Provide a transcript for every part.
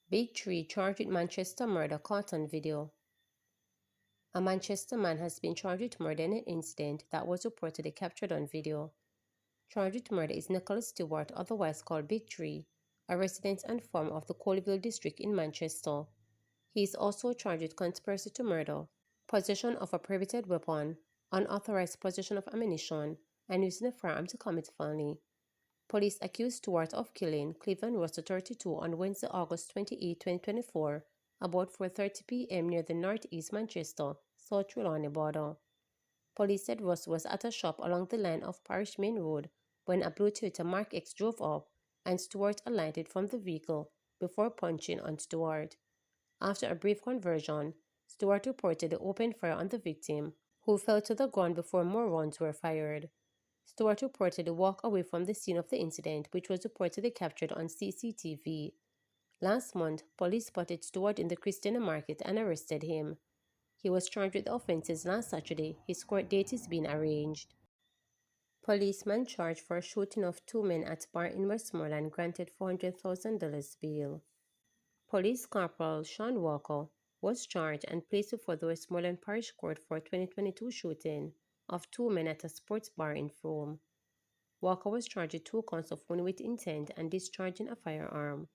Big Three charged with Manchester murder caught on video. A Manchester man has been charged with murder in an incident that was reportedly captured on video. Charged with murder is Nicholas Stewart, otherwise called Big Three, a resident and farmer of the Colville district in Manchester. He is also charged with conspiracy to murder, possession of a prohibited weapon, unauthorized possession of ammunition, and using a firearm to commit felony. Police accused Stewart of killing Cleveland Russell 32 on Wednesday, August 28, 2024, about 4:30 p.m. near the northeast Manchester, South Trelawney border. Police said Russ was at a shop along the line of Parish Main Road when a blue Toyota Mark X drove up and Stewart alighted from the vehicle before punching on Stewart. After a brief conversion, Stewart reportedly opened fire on the victim, who fell to the ground before more rounds were fired. Stewart reportedly walked away from the scene of the incident, which was reportedly captured on CCTV. Last month, police spotted Stewart in the Christiana Market and arrested him. He was charged with offenses last Saturday. His court date is being arranged. Policeman charged for a shooting of two men at a bar in Westmoreland granted $400,000 bail. Police Corporal Sean Walker was charged and placed before the Westmoreland Parish Court for a 2022 shooting of two men at a sports bar in Frome. Walker was charged with 2 counts of wounding with intent and discharging a firearm.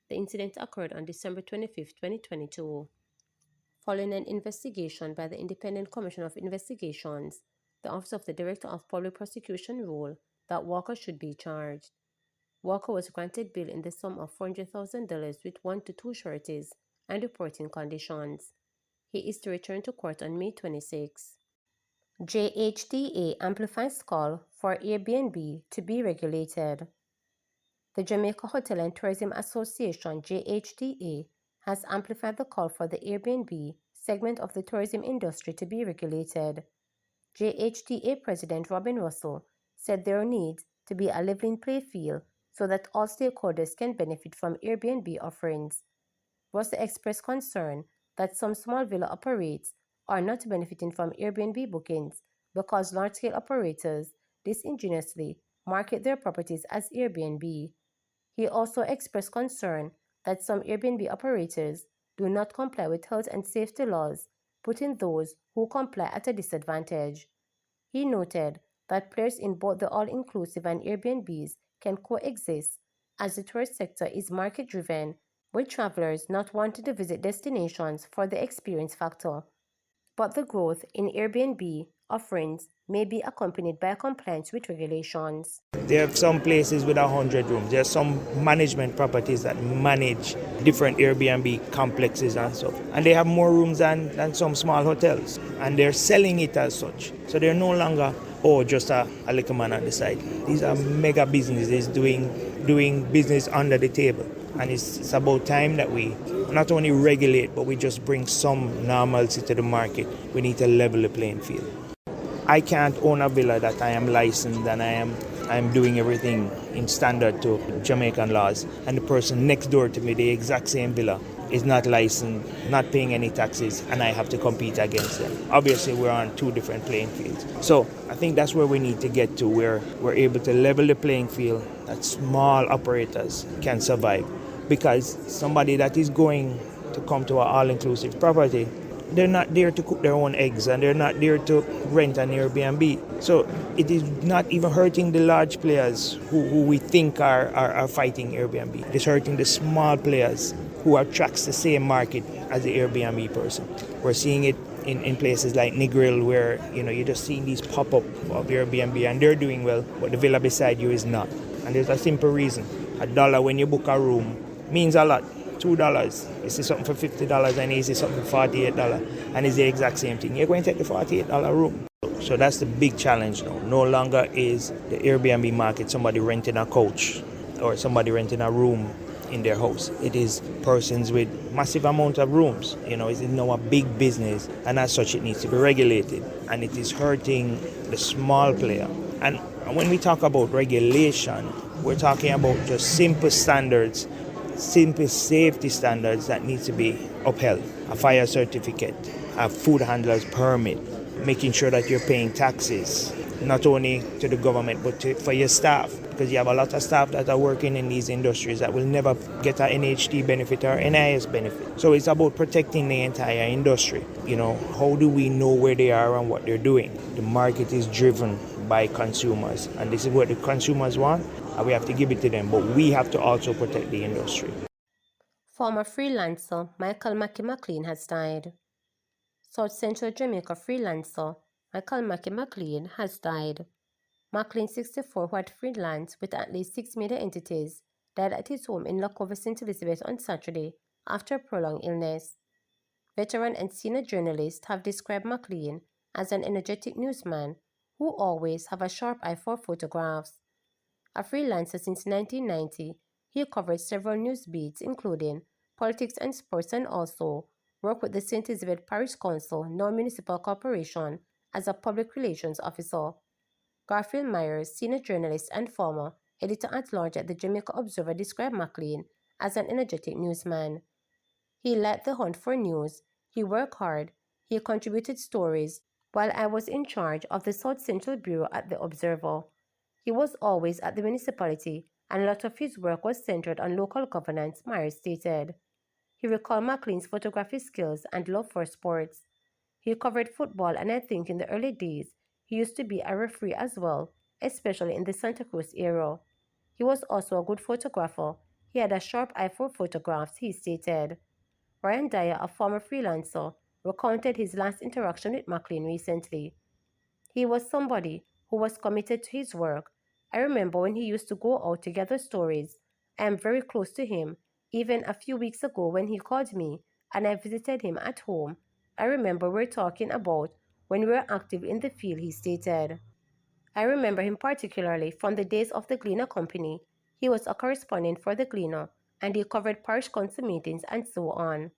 The incident occurred on December 25, 2022. Following an investigation by the Independent Commission of Investigations, the Office of the Director of Public Prosecution ruled that Walker should be charged. Walker was granted bail in the sum of $400,000 with 1 to 2 sureties and reporting conditions. He is to return to court on May 26. JHDA amplifies call for Airbnb to be regulated. The Jamaica Hotel and Tourism Association (JHDA) has amplified the call for the Airbnb segment of the tourism industry to be regulated. JHDA President Robin Russell said there needs to be a leveling playing field so that all stakeholders can benefit from Airbnb offerings. Russell expressed concern that some small villa operators are not benefiting from Airbnb bookings because large-scale operators disingenuously market their properties as Airbnb. He also expressed concern that some Airbnb operators do not comply with health and safety laws, putting those who comply at a disadvantage. He noted that players in both the all-inclusive and Airbnbs can coexist, as the tourist sector is market-driven, with travelers not wanting to visit destinations for the experience factor. But the growth in Airbnb offerings may be accompanied by compliance with regulations. There are some places with 100 rooms. There are some management properties that manage different Airbnb complexes and stuff. And they have more rooms than some small hotels. And they're selling it as such. So they're no longer, just a little man on the side. These are mega businesses doing business under the table. And it's about time that we not only regulate, but we just bring some normalcy to the market. We need to level the playing field. I can't own a villa that I am licensed and I'm doing everything in standard to Jamaican laws, and the person next door to me, the exact same villa, is not licensed, not paying any taxes, and I have to compete against them. Obviously, we're on two different playing fields. So I think that's where we need to get to, where we're able to level the playing field, that small operators can survive. Because somebody that is going to come to an all-inclusive property, they're not there to cook their own eggs and they're not there to rent an Airbnb. So it is not even hurting the large players who we think are fighting Airbnb. It's hurting the small players who attracts the same market as the Airbnb person. We're seeing it in places like Negril, where you're just seeing these pop-up of Airbnb and they're doing well, but the villa beside you is not. And there's a simple reason. $1 when you book a room means a lot. $2. You see something for $50 and you see something for $48, and it's the exact same thing. You're going to take the $48 room. So that's the big challenge now. No longer is the Airbnb market somebody renting a couch or somebody renting a room in their house. It is persons with massive amount of rooms. It's now a big business, and as such it needs to be regulated, and it is hurting the small player. And when we talk about regulation, we're talking about just simple standards, simple safety standards that need to be upheld. A fire certificate, a food handler's permit, making sure that you're paying taxes, not only to the government but for your staff, because you have a lot of staff that are working in these industries that will never get an NHT benefit or NIS benefit. So it's about protecting the entire industry. How do we know where they are and what they're doing? The market is driven by consumers, and this is what the consumers want, and we have to give it to them, but we have to also protect the industry. Former freelancer Michael Maki Mlean has died. South Central Jamaica freelancer Michael Maki Mlean has died. Mlean, 64, who had freelanced with at least 6 media entities, died at his home in Lockover, St. Elizabeth on Saturday after a prolonged illness. Veteran and senior journalists have described Mlean as an energetic newsman who always have a sharp eye for photographs. A freelancer since 1990, he covered several news beats including politics and sports, and also worked with the St. Elizabeth Parish Council, now Municipal Corporation, as a public relations officer. Garfield Myers, senior journalist and former editor-at-large at the Jamaica Observer, described Mlean as an energetic newsman. He led the hunt for news, he worked hard, he contributed stories while I was in charge of the South Central Bureau at the Observer. He was always at the municipality, and a lot of his work was centered on local governance, Myers stated. He recalled Mlean's photography skills and love for sports. He covered football, and I think in the early days, he used to be a referee as well, especially in the Santa Cruz era. He was also a good photographer. He had a sharp eye for photographs, he stated. Ryan Dyer, a former freelancer, recounted his last interaction with Mlean recently. He was somebody who was committed to his work. I remember when he used to go out to gather stories. I am very close to him. Even a few weeks ago when he called me and I visited him at home, I remember we were talking about when we were active in the field, he stated. I remember him particularly from the days of the Gleaner Company. He was a correspondent for the Gleaner, and he covered parish council meetings and so on.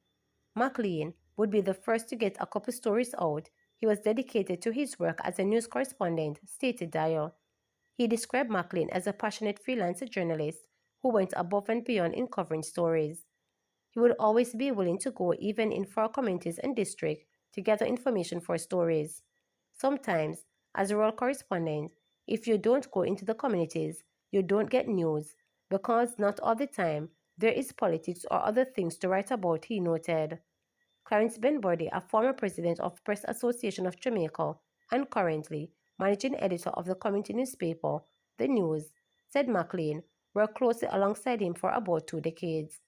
Mlean would be the first to get a couple stories out. He was dedicated to his work as a news correspondent, stated Dyer. He described Mlean as a passionate freelance journalist who went above and beyond in covering stories. He would always be willing to go even in far communities and districts to gather information for stories. Sometimes, as a rural correspondent, if you don't go into the communities, you don't get news, because not all the time there is politics or other things to write about, he noted. Clarence Benbody, a former president of Press Association of Jamaica and currently managing editor of the community newspaper, The News, said Mlean worked closely alongside him for about 2 decades.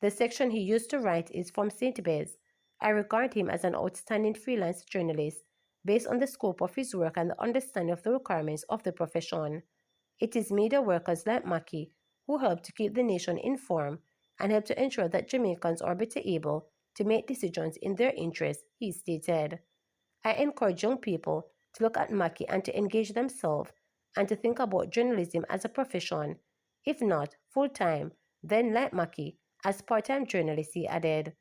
The section he used to write is from St. Bez. I regard him as an outstanding freelance journalist based on the scope of his work and the understanding of the requirements of the profession. It is media workers like Maki who help to keep the nation informed and help to ensure that Jamaicans are better able to make decisions in their interest, he stated. I encourage young people to look at Maki and to engage themselves and to think about journalism as a profession, if not full-time, then like Maki, as part-time journalist, he added.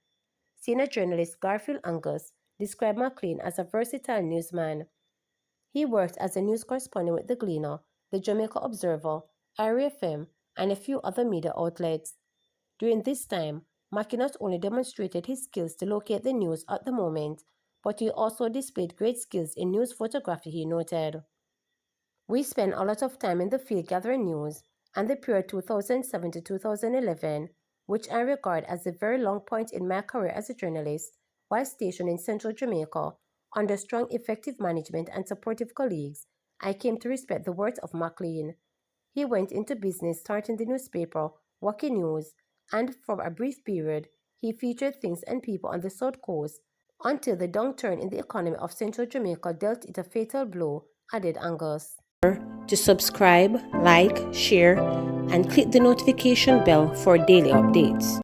Senior journalist Garfield Angus described Mlean as a versatile newsman. He worked as a news correspondent with The Gleaner, the Jamaica Observer, Area FM, and a few other media outlets. During this time, Maki not only demonstrated his skills to locate the news at the moment, but he also displayed great skills in news photography, he noted. We spent a lot of time in the field gathering news, and the period 2007 to 2011, which I regard as a very long point in my career as a journalist, while stationed in central Jamaica, under strong effective management and supportive colleagues, I came to respect the worth of Mlean. He went into business starting the newspaper, Walking News, and for a brief period, he featured things and people on the South Coast until the downturn in the economy of central Jamaica dealt it a fatal blow, added Angus. To subscribe, like, share, and click the notification bell for daily updates.